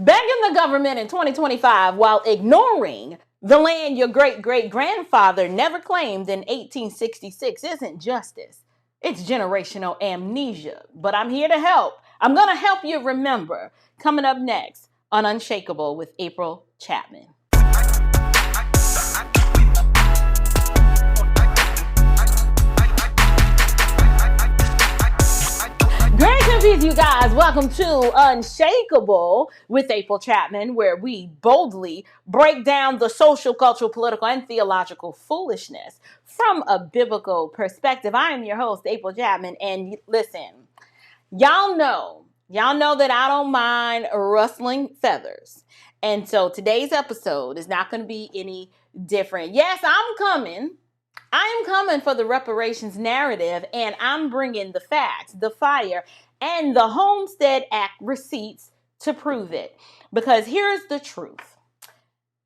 Begging the government in 2025 while ignoring the land your great-great-grandfather never claimed in 1866 isn't justice. It's generational amnesia. But I'm here to help. I'm going to help you remember. Coming up next on Unshakable with April Chapman. Grace and peace, you guys. Welcome to Unshakable with April Chapman, where we boldly break down the social, cultural, political, and theological foolishness from a biblical perspective. I am your host, April Chapman, and listen, y'all know that I don't mind rustling feathers. And so today's episode is not going to be any different. Yes, I'm coming for the reparations narrative, and I'm bringing the facts, the fire, and the Homestead Act receipts to prove it. Because here's the truth.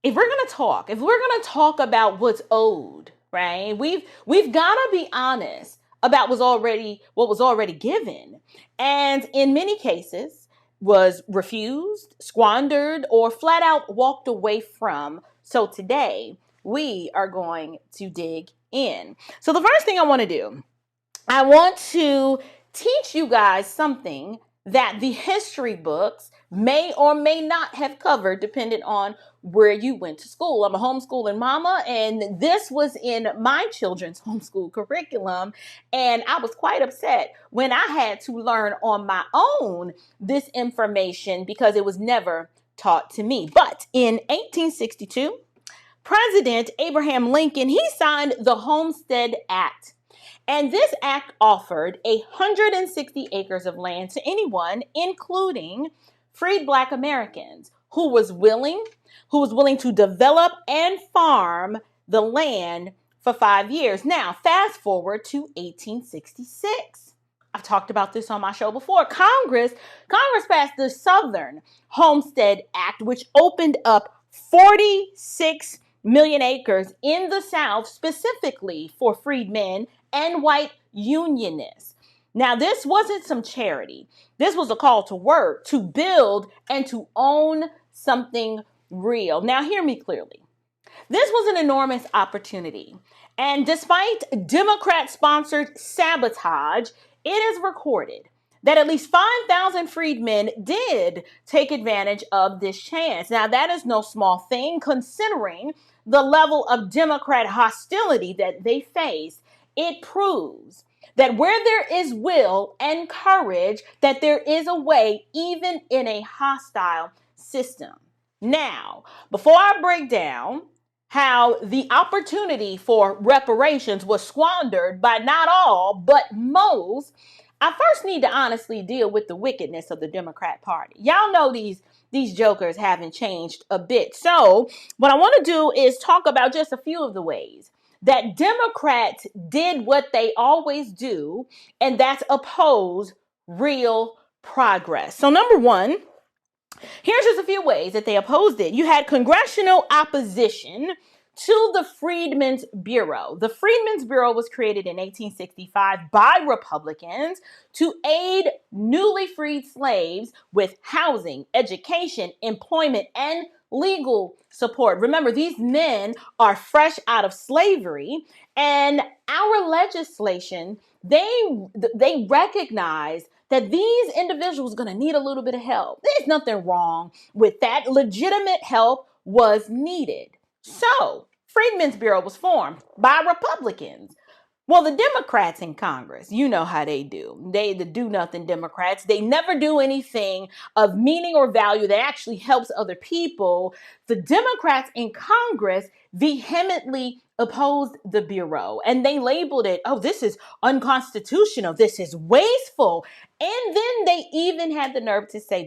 If we're going to talk about what's owed, right? We've got to be honest about what was already given. And in many cases was refused, squandered, or flat out walked away from. So today we are going to dig in. So the first thing I want to do, I want to teach you guys something that the history books may or may not have covered, depending on where you went to school. I'm a homeschooling mama, and this was in my children's homeschool curriculum, and I was quite upset when I had to learn on my own this information because it was never taught to me. But in 1862, President Abraham Lincoln, he signed the Homestead Act. And this act offered 160 acres of land to anyone, including freed Black Americans, who was willing to develop and farm the land for 5 years. Now, fast forward to 1866. I've talked about this on my show before. Congress passed the Southern Homestead Act, which opened up 46 million acres in the South, specifically for freedmen and white unionists. Now, this wasn't some charity. This was a call to work, to build, and to own something real. Now, hear me clearly. This was an enormous opportunity. And despite Democrat-sponsored sabotage, it is recorded that at least 5,000 freedmen did take advantage of this chance. Now, that is no small thing, considering the level of Democrat hostility that they faced. It proves that where there is will and courage, that there is a way, even in a hostile system. Now, before I break down how the opportunity for reparations was squandered by not all, but most, I first need to honestly deal with the wickedness of the Democrat Party. Y'all know these jokers haven't changed a bit. So what I want to do is talk about just a few of the ways that Democrats did what they always do, and that's oppose real progress. So number one, here's just a few ways that they opposed it. You had congressional opposition to the Freedmen's Bureau. The Freedmen's Bureau was created in 1865 by Republicans to aid newly freed slaves with housing, education, employment, and legal support. Remember, these men are fresh out of slavery, and our legislation, they recognize that these individuals are going to need a little bit of help. There's nothing wrong with that. Legitimate help was needed. So, Freedmen's Bureau was formed by Republicans. Well, the Democrats in Congress, you know how they do. They the do-nothing Democrats. They never do anything of meaning or value that actually helps other people. The Democrats in Congress vehemently opposed the Bureau, and they labeled it, oh, this is unconstitutional, this is wasteful. And then they even had the nerve to say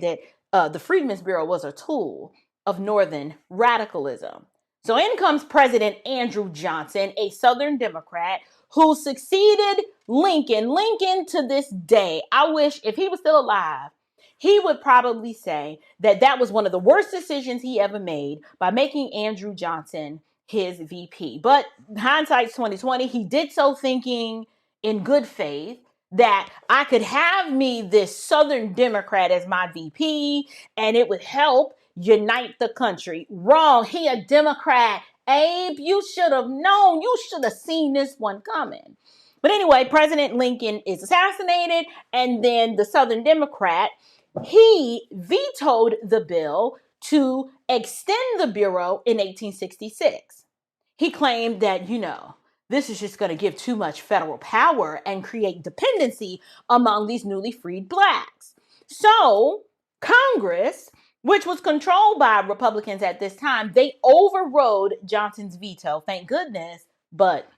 that the Freedmen's Bureau was a tool of Northern radicalism. So in comes President Andrew Johnson, a Southern Democrat who succeeded Lincoln. Lincoln, to this day, I wish if he was still alive, he would probably say that that was one of the worst decisions he ever made by making Andrew Johnson his VP. But hindsight's 2020. He did so thinking in good faith that I could have me this Southern Democrat as my VP and it would help unite the country. Wrong. He a Democrat. Abe, you should have known. You should have seen this one coming. But anyway, President Lincoln is assassinated, and then the Southern Democrat, he vetoed the bill to extend the Bureau in 1866. He claimed that, this is just going to give too much federal power and create dependency among these newly freed blacks. So Congress, which was controlled by Republicans at this time, they overrode Johnson's veto. Thank goodness. But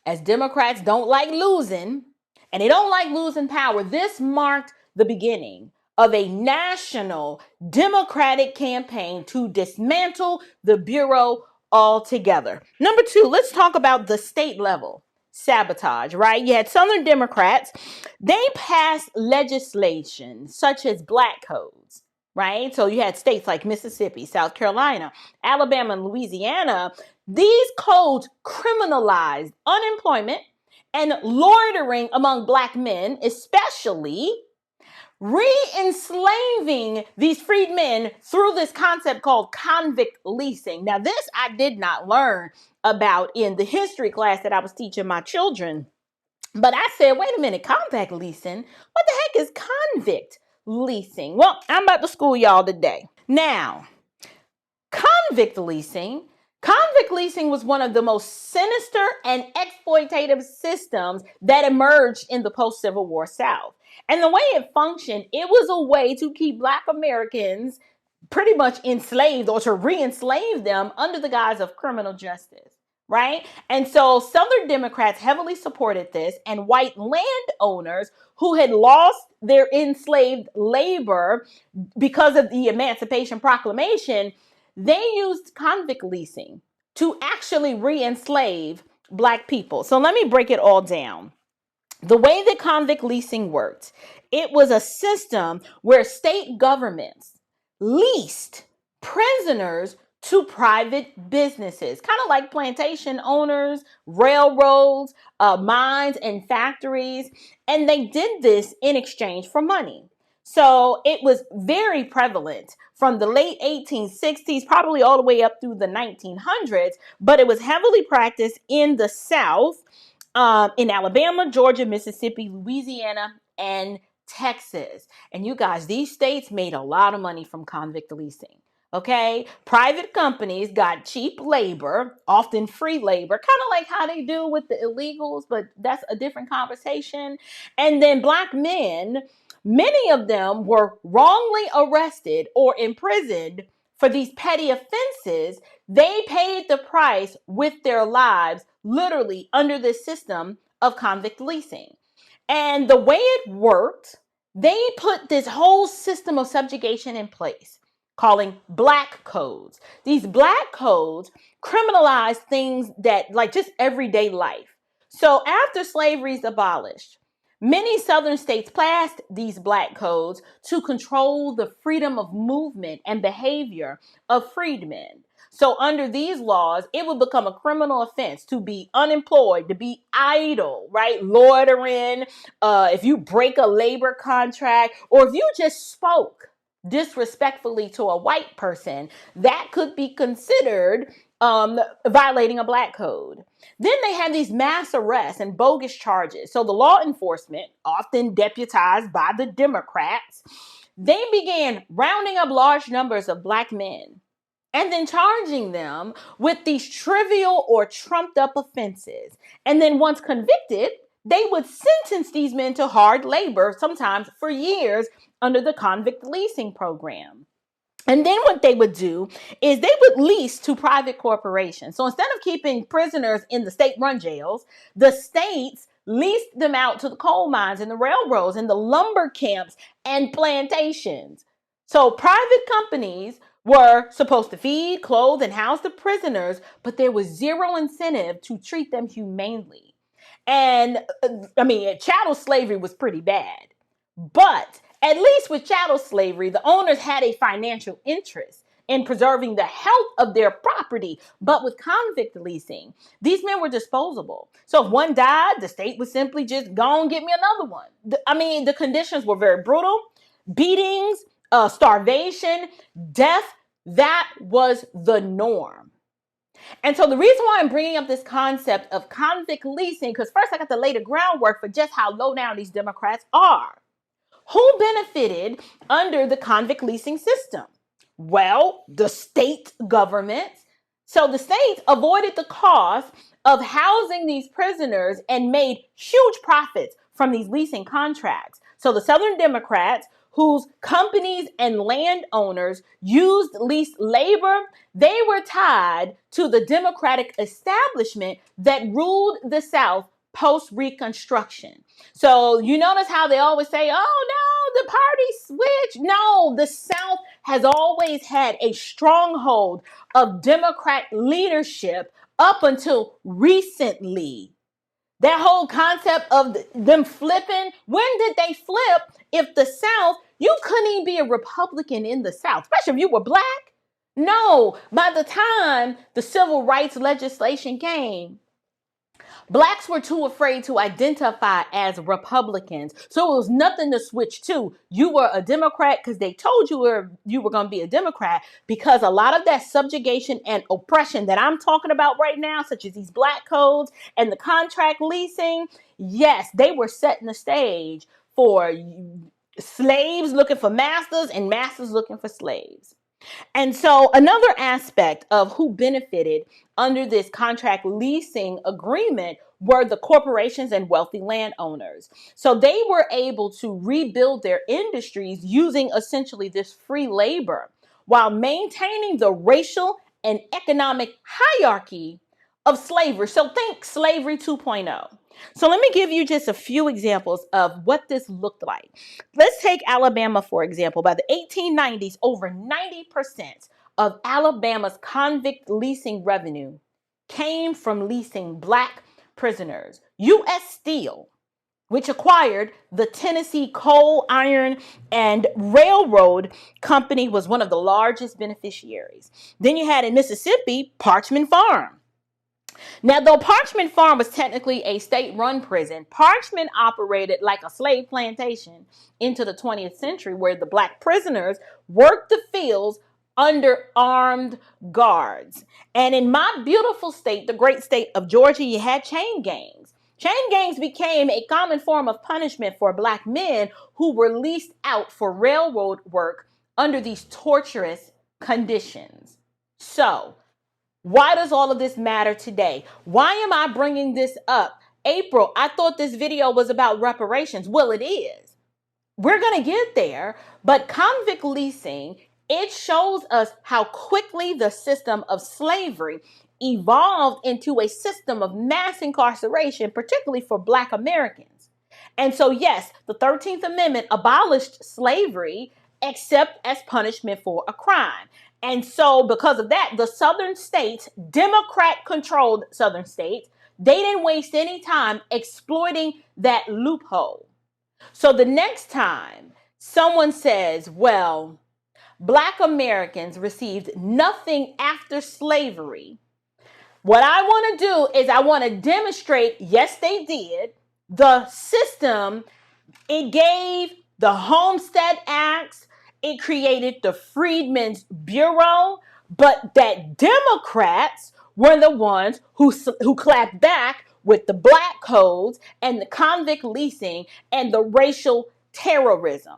as Democrats don't like losing, and they don't like losing power, this marked the beginning of a national Democratic campaign to dismantle the Bureau altogether. Number two, let's talk about the state level sabotage, right? You had Southern Democrats. They passed legislation such as black codes, right? So you had states like Mississippi, South Carolina, Alabama, and Louisiana. These codes criminalized unemployment and loitering among black men, especially re-enslaving these freedmen through this concept called convict leasing. Now, this I did not learn about in the history class that I was teaching my children. But I said, wait a minute, convict leasing? What the heck is convict leasing? Well, I'm about to school y'all today. Now, Convict leasing. Convict leasing was one of the most sinister and exploitative systems that emerged in the post-Civil War South. And the way it functioned, it was a way to keep Black Americans pretty much enslaved or to re-enslave them under the guise of criminal justice, right? And so Southern Democrats heavily supported this, and white landowners who had lost their enslaved labor because of the Emancipation Proclamation, they used convict leasing to actually re-enslave Black people. So let me break it all down. The way that convict leasing worked, it was a system where state governments leased prisoners to private businesses, kind of like plantation owners, railroads, mines, and factories. And they did this in exchange for money. So it was very prevalent from the late 1860s, probably all the way up through the 1900s, but it was heavily practiced in the South, in Alabama, Georgia, Mississippi, Louisiana, and Texas. And you guys, these states made a lot of money from convict leasing. Okay, private companies got cheap labor, often free labor, kind of like how they do with the illegals, but that's a different conversation. And then Black men, many of them were wrongly arrested or imprisoned for these petty offenses. They paid the price with their lives, literally under this system of convict leasing. And the way it worked, they put this whole system of subjugation in place, calling black codes. These black codes criminalize things that, like, just everyday life. So after slavery is abolished, many Southern states passed these black codes to control the freedom of movement and behavior of freedmen. So under these laws, it would become a criminal offense to be unemployed, to be idle, right? Loitering, if you break a labor contract, or if you just spoke disrespectfully to a white person, that could be considered violating a black code. Then they had these mass arrests and bogus charges. So the law enforcement, often deputized by the Democrats, they began rounding up large numbers of Black men and then charging them with these trivial or trumped up offenses. And then once convicted, they would sentence these men to hard labor, sometimes for years, under the convict leasing program. And then what they would do is they would lease to private corporations. So instead of keeping prisoners in the state-run jails, the states leased them out to the coal mines and the railroads and the lumber camps and plantations. So private companies were supposed to feed, clothe, and house the prisoners, but there was zero incentive to treat them humanely. And chattel slavery was pretty bad. But at least with chattel slavery, the owners had a financial interest in preserving the health of their property. But with convict leasing, these men were disposable. So if one died, the state would simply just go and get me another one. The conditions were very brutal. Beatings, starvation, death, that was the norm. And so the reason why I'm bringing up this concept of convict leasing, because first I got to lay the groundwork for just how low down these Democrats are. Who benefited under the convict leasing system? Well, the state governments. So the states avoided the cost of housing these prisoners and made huge profits from these leasing contracts. So the Southern Democrats, whose companies and landowners used leased labor, they were tied to the Democratic establishment that ruled the South post-Reconstruction. So you notice how they always say, oh no, the party switched. No, the South has always had a stronghold of Democrat leadership up until recently. That whole concept of them flipping, when did they flip? If the South, you couldn't even be a Republican in the South, especially if you were black. No, by the time the civil rights legislation came, blacks were too afraid to identify as Republicans. So it was nothing to switch to. You were a Democrat because they told you were going to be a Democrat, because a lot of that subjugation and oppression that I'm talking about right now, such as these black codes and the contract leasing, yes, they were setting the stage for slaves looking for masters and masters looking for slaves. And so another aspect of who benefited under this contract leasing agreement were the corporations and wealthy landowners. So they were able to rebuild their industries using essentially this free labor while maintaining the racial and economic hierarchy of slavery. So think slavery 2.0. So let me give you just a few examples of what this looked like. Let's take Alabama, for example. By the 1890s, over 90% of Alabama's convict leasing revenue came from leasing black prisoners. U.S. Steel, which acquired the Tennessee Coal, Iron, and Railroad Company, was one of the largest beneficiaries. Then you had in Mississippi, Parchman Farm. Now, though Parchman Farm was technically a state-run prison, Parchman operated like a slave plantation into the 20th century, where the black prisoners worked the fields under armed guards. And in my beautiful state, the great state of Georgia, you had chain gangs. Chain gangs became a common form of punishment for black men who were leased out for railroad work under these torturous conditions. So, why does all of this matter today? Why am I bringing this up? April, I thought this video was about reparations. Well, it is. We're going to get there, but convict leasing, it shows us how quickly the system of slavery evolved into a system of mass incarceration, particularly for Black Americans. And so, yes, the 13th Amendment abolished slavery except as punishment for a crime. And so because of that, the southern states, Democrat-controlled southern states, they didn't waste any time exploiting that loophole. So the next time someone says, well, Black Americans received nothing after slavery, what I want to do is I want to demonstrate, yes, they did. The system, it gave the Homestead Acts, it created the Freedmen's Bureau, but that Democrats were the ones who clapped back with the black codes and the convict leasing and the racial terrorism.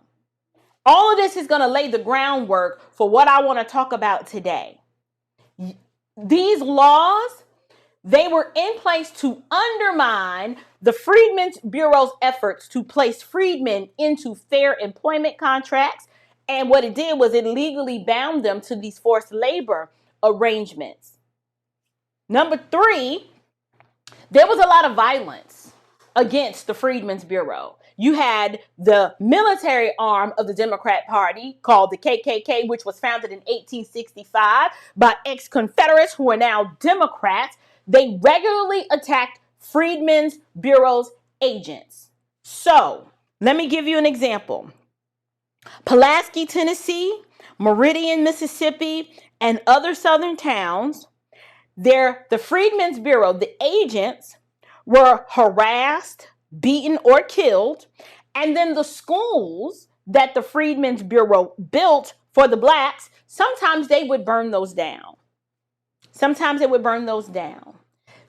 All of this is going to lay the groundwork for what I want to talk about today. These laws, they were in place to undermine the Freedmen's Bureau's efforts to place freedmen into fair employment contracts. And what it did was it legally bound them to these forced labor arrangements. Number 3, there was a lot of violence against the Freedmen's Bureau. You had the military arm of the Democrat Party called the KKK, which was founded in 1865 by ex-Confederates who are now Democrats. They regularly attacked Freedmen's Bureau's agents. So, let me give you an example. Pulaski, Tennessee, Meridian, Mississippi, and other southern towns, the Freedmen's Bureau, the agents, were harassed, beaten, or killed. And then the schools that the Freedmen's Bureau built for the blacks, sometimes they would burn those down.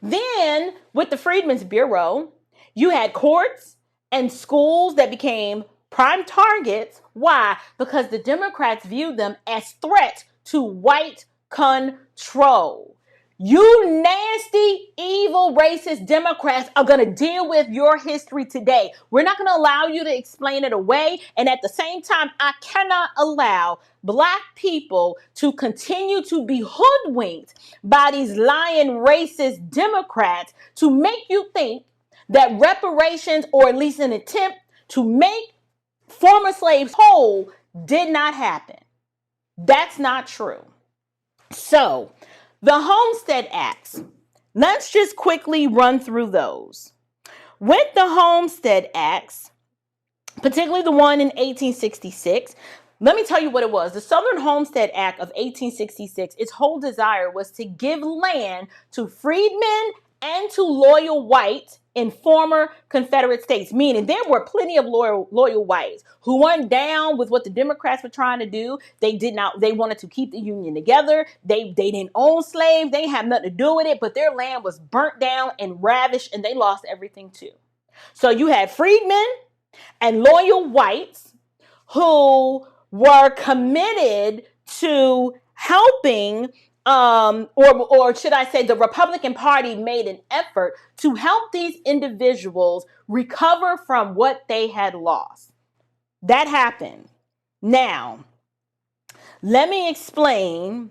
Then, with the Freedmen's Bureau, you had courts and schools that became prime targets. Why? Because the Democrats viewed them as threats to white control. You nasty, evil, racist Democrats are going to deal with your history today. We're not going to allow you to explain it away. And at the same time, I cannot allow Black people to continue to be hoodwinked by these lying, racist Democrats to make you think that reparations, or at least an attempt to make former slaves whole, did not happen. That's not true. So, the Homestead Acts, let's just quickly run through those. With the Homestead Acts, particularly the one in 1866, let me tell you what it was. The Southern Homestead Act of 1866, its whole desire was to give land to freedmen and to loyal whites in former Confederate states, meaning there were plenty of loyal whites who weren't down with what the Democrats were trying to do. They wanted to keep the Union together. They didn't own slaves. They had nothing to do with it, but their land was burnt down and ravished, and they lost everything too. So you had freedmen and loyal whites who were committed to helping, or should I say, the Republican Party made an effort to help these individuals recover from what they had lost. That happened. Now, let me explain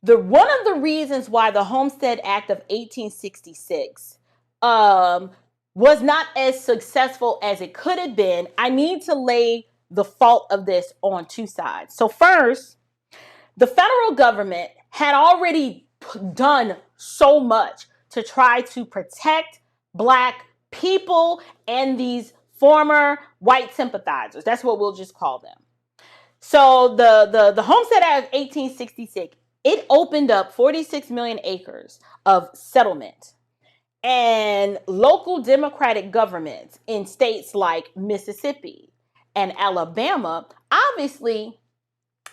one of the reasons why the Homestead Act of 1866 was not as successful as it could have been. I need to lay the fault of this on two sides. So first, the federal government had already done so much to try to protect Black people and these former white sympathizers. That's what we'll just call them. So the Homestead Act of 1866, it opened up 46 million acres of settlement. And local Democratic governments in states like Mississippi and Alabama, obviously,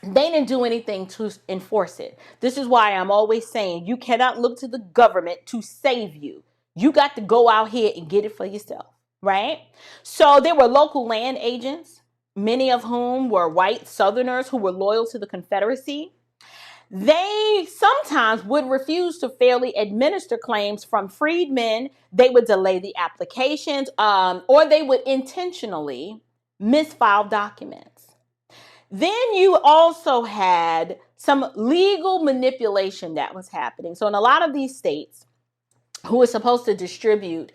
they didn't do anything to enforce it. This is why I'm always saying you cannot look to the government to save you. You got to go out here and get it for yourself, right? So there were local land agents, many of whom were white Southerners who were loyal to the Confederacy. They sometimes would refuse to fairly administer claims from freedmen. They would delay the applications, or they would intentionally misfile documents. Then you also had some legal manipulation that was happening. So in a lot of these states who were supposed to distribute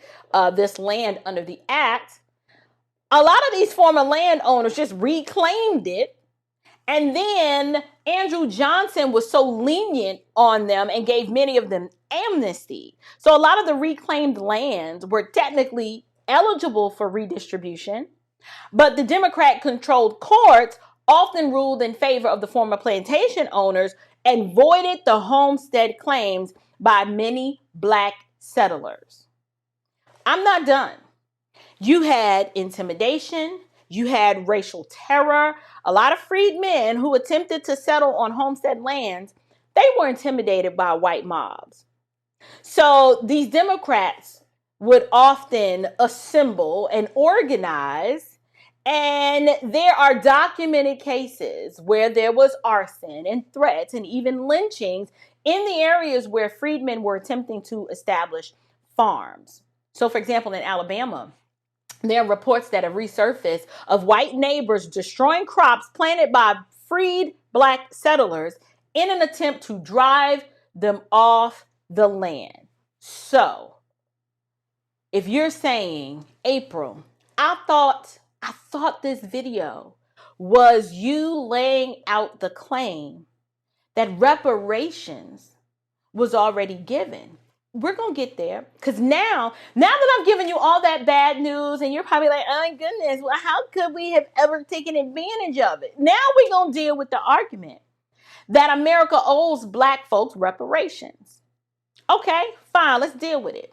this land under the act, a lot of these former landowners just reclaimed it. And then Andrew Johnson was so lenient on them and gave many of them amnesty. So a lot of the reclaimed lands were technically eligible for redistribution, but the Democrat-controlled courts often ruled in favor of the former plantation owners and voided the homestead claims by many Black settlers. I'm not done. You had intimidation. You had racial terror. A lot of freedmen who attempted to settle on homestead lands, they were intimidated by white mobs. So these Democrats would often assemble and organize, and there are documented cases where there was arson and threats and even lynchings in the areas where freedmen were attempting to establish farms. So, for example, in Alabama, there are reports that have resurfaced of white neighbors destroying crops planted by freed Black settlers in an attempt to drive them off the land. So, if you're saying, April, I thought this video was you laying out the claim that reparations was already given. We're going to get there, because now that I've given you all that bad news, and you're probably like, oh my goodness, well, how could we have ever taken advantage of it? Now we're going to deal with the argument that America owes black folks reparations. Okay, fine, let's deal with it.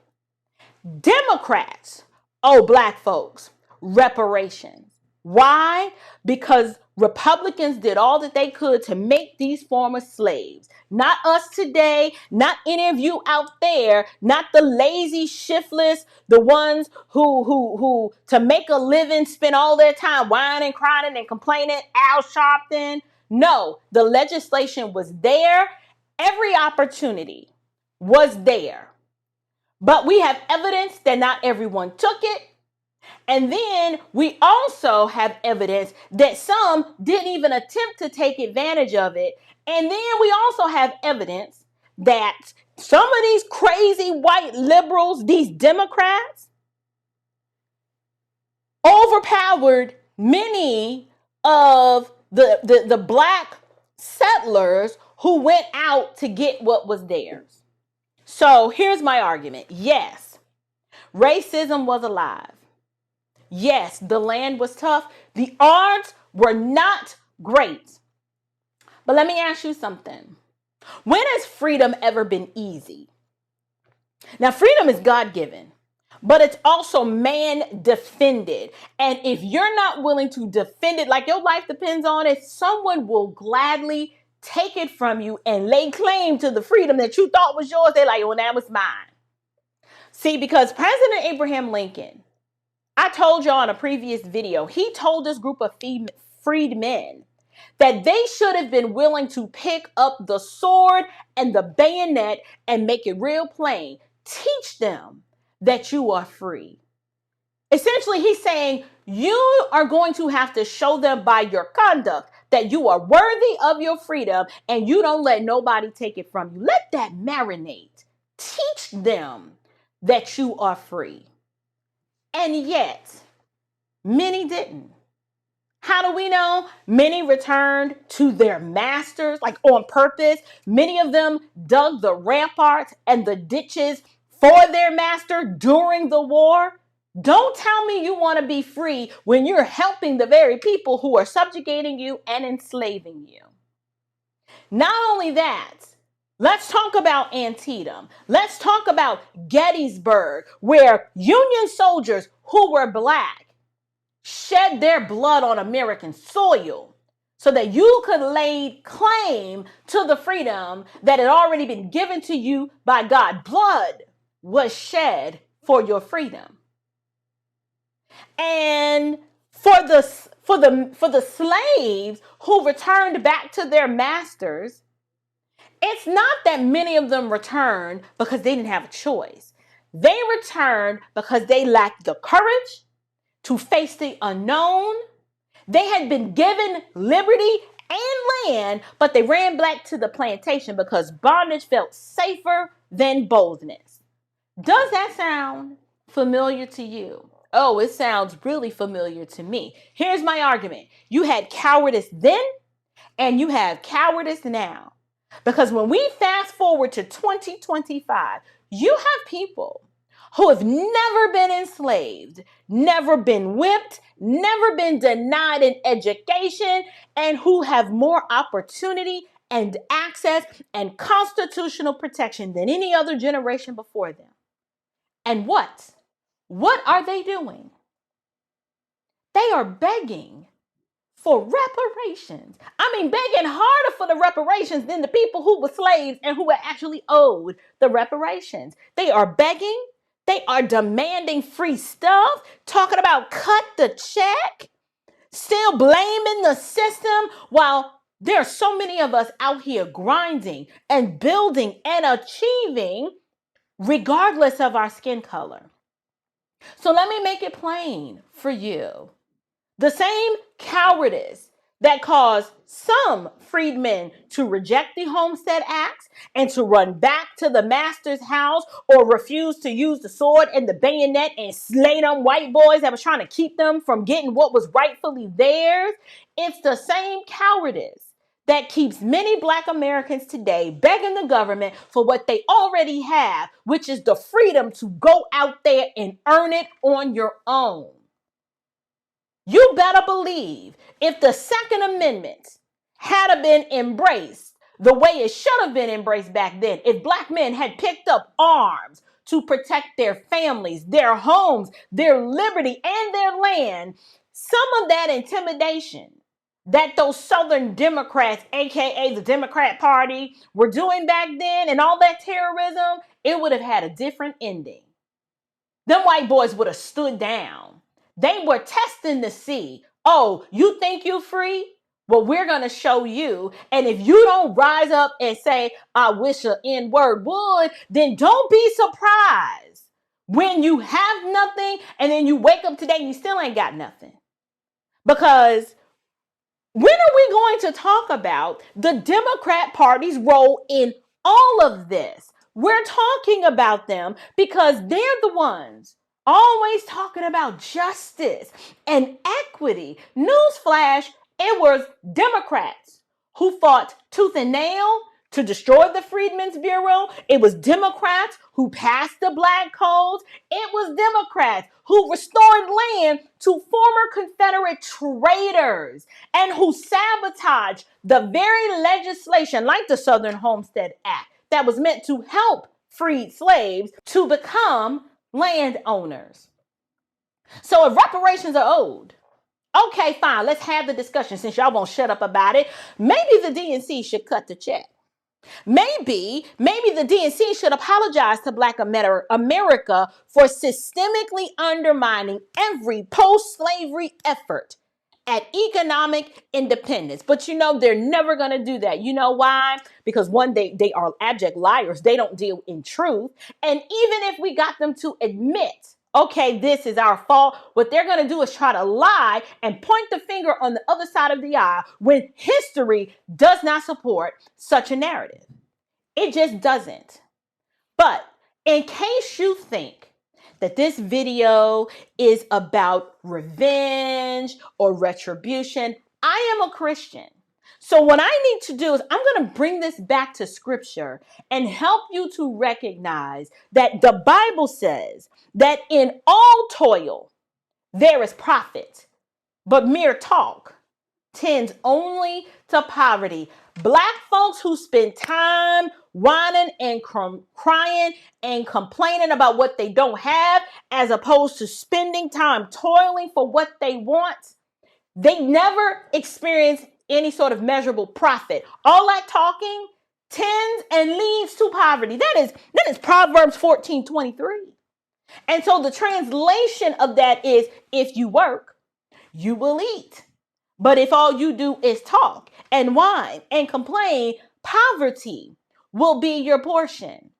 Democrats owe black folks reparations. Why? Because Republicans did all that they could to make these former slaves. Not us today, not any of you out there, not the lazy, shiftless, the ones who to make a living spend all their time whining, crying, and complaining, Al Sharpton. No, the legislation was there. Every opportunity was there. But we have evidence that not everyone took it. And then we also have evidence that some didn't even attempt to take advantage of it. And then we also have evidence that some of these crazy white liberals, these Democrats, overpowered many of the black settlers who went out to get what was theirs. So here's my argument. Yes, racism was alive. Yes, the land was tough. The odds were not great. But let me ask you something. When has freedom ever been easy? Now, freedom is God-given, but it's also man-defended. And if you're not willing to defend it, like your life depends on it, someone will gladly take it from you and lay claim to the freedom that you thought was yours. They're like, well, that was mine. See, because President Abraham Lincoln, I told y'all in a previous video, he told this group of freedmen that they should have been willing to pick up the sword and the bayonet and make it real plain. Teach them that you are free. Essentially, he's saying you are going to have to show them by your conduct that you are worthy of your freedom and you don't let nobody take it from you. Let that marinate. Teach them that you are free. And yet, many didn't. How do we know? Many returned to their masters, like on purpose. Many of them dug the ramparts and the ditches for their master during the war. Don't tell me you want to be free when you're helping the very people who are subjugating you and enslaving you. Not only that, let's talk about Antietam. Let's talk about Gettysburg, where Union soldiers who were black shed their blood on American soil so that you could lay claim to the freedom that had already been given to you by God. Blood was shed for your freedom. And for the slaves who returned back to their masters, it's not that many of them returned because they didn't have a choice. They returned because they lacked the courage to face the unknown. They had been given liberty and land, but they ran back to the plantation because bondage felt safer than boldness. Does that sound familiar to you? Oh, it sounds really familiar to me. Here's my argument. You had cowardice then, and you have cowardice now. Because when we fast forward to 2025, you have people who have never been enslaved, never been whipped, never been denied an education, and who have more opportunity and access and constitutional protection than any other generation before them. And what? What are they doing? They are begging for reparations. I mean, begging harder for the reparations than the people who were slaves and who were actually owed the reparations. They are begging. They are demanding free stuff, talking about cut the check, still blaming the system while there are so many of us out here grinding and building and achieving regardless of our skin color. So let me make it plain for you. The same cowardice that caused some freedmen to reject the Homestead Acts and to run back to the master's house or refuse to use the sword and the bayonet and slay them white boys that was trying to keep them from getting what was rightfully theirs. It's the same cowardice that keeps many Black Americans today begging the government for what they already have, which is the freedom to go out there and earn it on your own. You better believe if the Second Amendment had been embraced the way it should have been embraced back then, if Black men had picked up arms to protect their families, their homes, their liberty, and their land, some of that intimidation that those Southern Democrats, aka the Democrat Party, were doing back then and all that terrorism, it would have had a different ending. Them white boys would have stood down. They were testing to see, oh, you think you free? Well, we're going to show you. And if you don't rise up and say, I wish an N-word would, then don't be surprised when you have nothing and then you wake up today and you still ain't got nothing. Because when are we going to talk about the Democrat Party's role in all of this? We're talking about them because they're the ones always talking about justice and equity. Newsflash, it was Democrats who fought tooth and nail to destroy the Freedmen's Bureau. It was Democrats who passed the Black Codes. It was Democrats who restored land to former Confederate traitors and who sabotaged the very legislation like the Southern Homestead Act that was meant to help freed slaves to become landowners. So if reparations are owed, okay, fine, let's have the discussion since y'all won't shut up about it. Maybe the DNC should cut the check. Maybe the DNC should apologize to Black America for systemically undermining every post-slavery effort at economic independence. But you know, they're never going to do that. You know why? Because one, they are abject liars. They don't deal in truth. And even if we got them to admit, okay, this is our fault, what they're going to do is try to lie and point the finger on the other side of the aisle when history does not support such a narrative. It just doesn't. But in case you think that this video is about revenge or retribution, I am a Christian. So what I need to do is I'm going to bring this back to scripture and help you to recognize that the Bible says that in all toil there is profit, but mere talk tends only to poverty. Black folks who spend time whining and crying and complaining about what they don't have, as opposed to spending time toiling for what they want, they never experience any sort of measurable profit. All that talking tends and leads to poverty. That is Proverbs 14:23. And so the translation of that is, if you work, you will eat. But if all you do is talk and whine and complain, poverty will be your portion.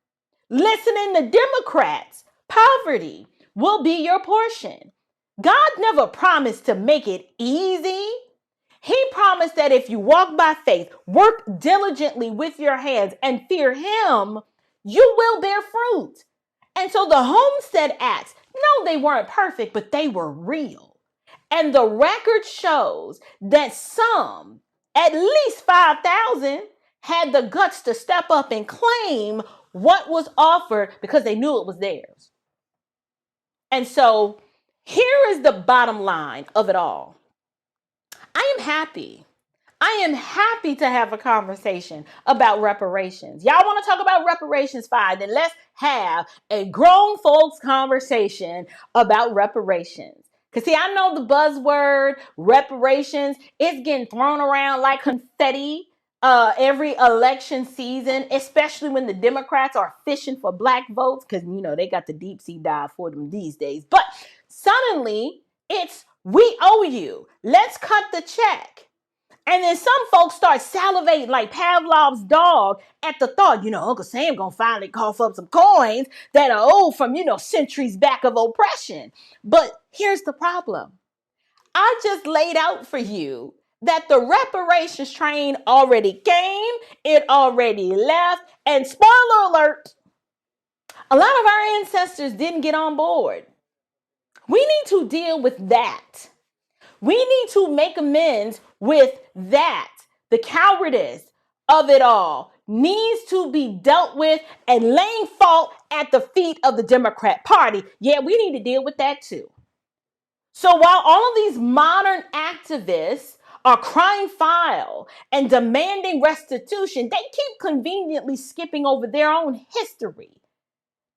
Listening to Democrats, poverty will be your portion. God never promised to make it easy. He promised that if you walk by faith, work diligently with your hands, and fear him, you will bear fruit. And so the Homestead Acts, no, they weren't perfect, but they were real. And the record shows that some, at least 5,000, had the guts to step up and claim what was offered because they knew it was theirs. And so here is the bottom line of it all. I am happy. I am happy to have a conversation about reparations. Y'all want to talk about reparations? Fine, then let's have a grown folks conversation about reparations. Because see, I know the buzzword reparations is getting thrown around like confetti every election season, especially when the Democrats are fishing for black votes because, you know, they got the deep sea dive for them these days. But suddenly it's, we owe you. Let's cut the check. And then some folks start salivating like Pavlov's dog at the thought, you know, Uncle Sam gonna finally cough up some coins that are old from, you know, centuries back of oppression. But here's the problem. I just laid out for you that the reparations train already came, it already left, and spoiler alert, a lot of our ancestors didn't get on board. We need to deal with that. We need to make amends with that The cowardice of it all needs to be dealt with, and laying fault at the feet of the Democrat Party. Yeah, we need to deal with that too. So while all of these modern activists are crying foul and demanding restitution, they keep conveniently skipping over their own history.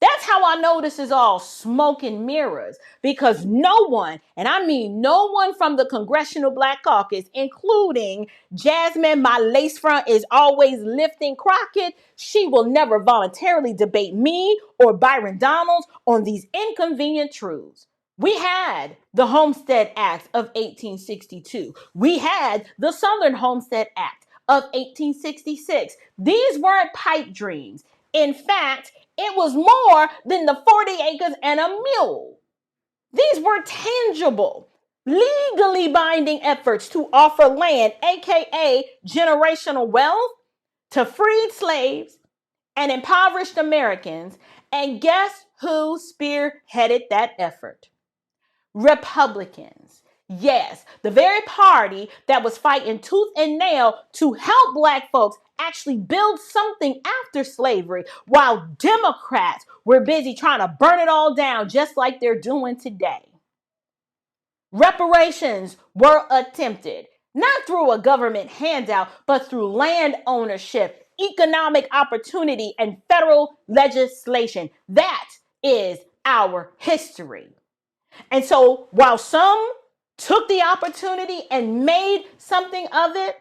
That's how I know this is all smoke and mirrors, because no one, and I mean no one from the Congressional Black Caucus, including Jasmine, my lace front is always lifting Crockett, she will never voluntarily debate me or Byron Donalds on these inconvenient truths. We had the Homestead Act of 1862. We had the Southern Homestead Act of 1866. These weren't pipe dreams. In fact, it was more than the 40 acres and a mule. These were tangible, legally binding efforts to offer land, aka generational wealth, to freed slaves and impoverished Americans. And guess who spearheaded that effort? Republicans. Yes, the very party that was fighting tooth and nail to help Black folks actually build something after slavery, while Democrats were busy trying to burn it all down just like they're doing today. Reparations were attempted, not through a government handout, but through land ownership, economic opportunity, and federal legislation. That is our history. And so while some took the opportunity and made something of it,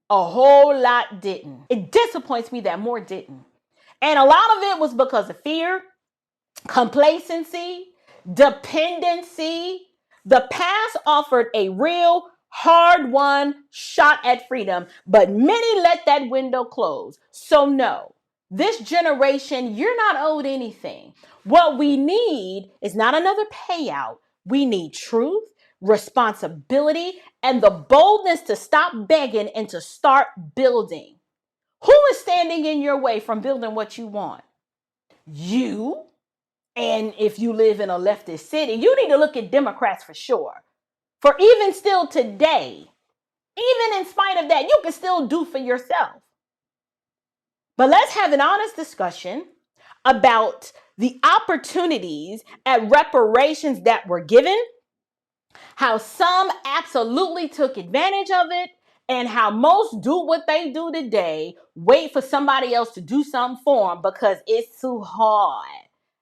a whole lot didn't. It disappoints me that more didn't. And a lot of it was because of fear, complacency, dependency. The past offered a real hard-won shot at freedom, but many let that window close. So no, this generation, you're not owed anything. What we need is not another payout. We need truth, responsibility, and the boldness to stop begging and to start building. Who is standing in your way from building what you want? You. And if you live in a leftist city, you need to look at Democrats for sure. For even still today, even in spite of that, you can still do for yourself. But let's have an honest discussion about the opportunities at reparations that were given, how some absolutely took advantage of it, and how most do what they do today, wait for somebody else to do something for them because it's too hard.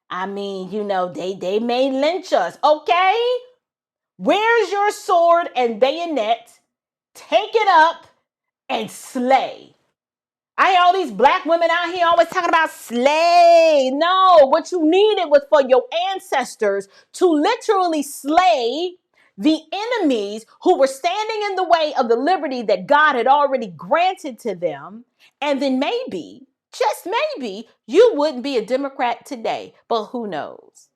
I mean, they may lynch us, okay? Where's your sword and bayonet? Take it up and slay. I hear all these Black women out here always talking about slay. No, what you needed was for your ancestors to literally slay the enemies who were standing in the way of the liberty that God had already granted to them. And then maybe, just maybe, you wouldn't be a Democrat today. But who knows?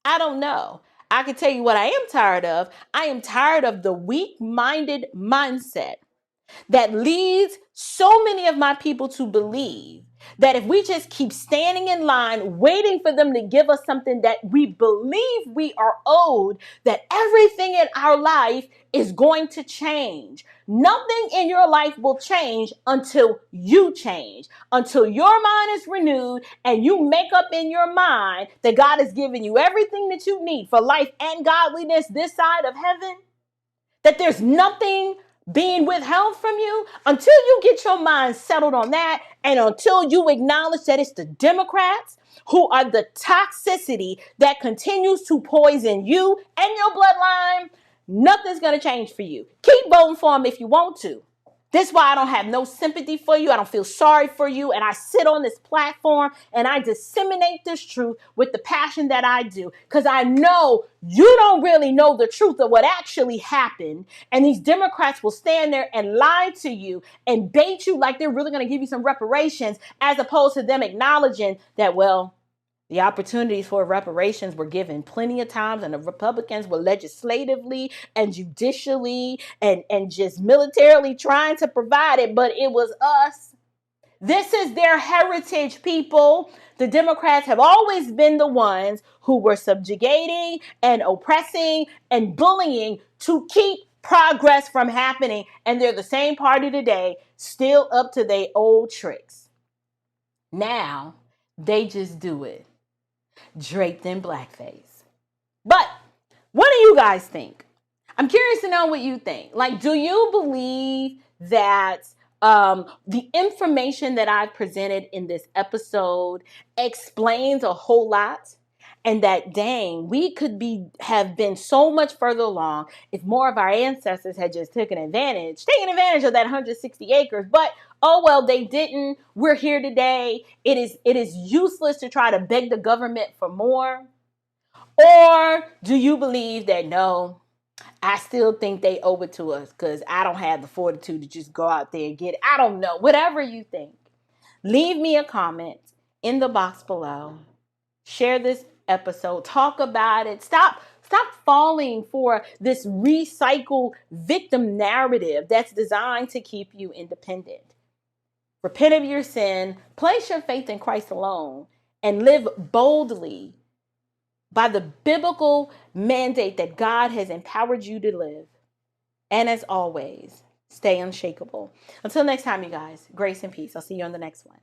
I don't know. I can tell you what I am tired of. I am tired of the weak-minded mindset that leads so many of my people to believe that if we just keep standing in line, waiting for them to give us something that we believe we are owed, that everything in our life is going to change. Nothing in your life will change until you change, until your mind is renewed and you make up in your mind that God has given you everything that you need for life and godliness this side of heaven, that there's nothing being withheld from you. Until you get your mind settled on that, and until you acknowledge that it's the Democrats who are the toxicity that continues to poison you and your bloodline, nothing's going to change for you. Keep voting for them if you want to. This is why I don't have no sympathy for you. I don't feel sorry for you. And I sit on this platform and I disseminate this truth with the passion that I do. Because I know you don't really know the truth of what actually happened. And these Democrats will stand there and lie to you and bait you like they're really going to give you some reparations, as opposed to them acknowledging that, well, the opportunities for reparations were given plenty of times, and the Republicans were legislatively and judicially and just militarily trying to provide it, but it was us. This is their heritage, people. The Democrats have always been the ones who were subjugating and oppressing and bullying to keep progress from happening. And they're the same party today still up to their old tricks. Now, they just do it draped in blackface. But what do you guys think? I'm curious to know what you think. Like, do you believe that the information that I've presented in this episode explains a whole lot? And that, dang, we could have been so much further along if more of our ancestors had just taken advantage of that 160 acres. But oh well, they didn't. We're here today. It is useless to try to beg the government for more. Or do you believe that no, I still think they owe it to us because I don't have the fortitude to just go out there and get it. I don't know. Whatever you think. Leave me a comment in the box below. Share this episode. Talk about it. Stop falling for this recycled victim narrative that's designed to keep you independent. Repent of your sin, place your faith in Christ alone, and live boldly by the biblical mandate that God has empowered you to live. And as always, stay unshakable. Until next time, you guys, grace and peace. I'll see you on the next one.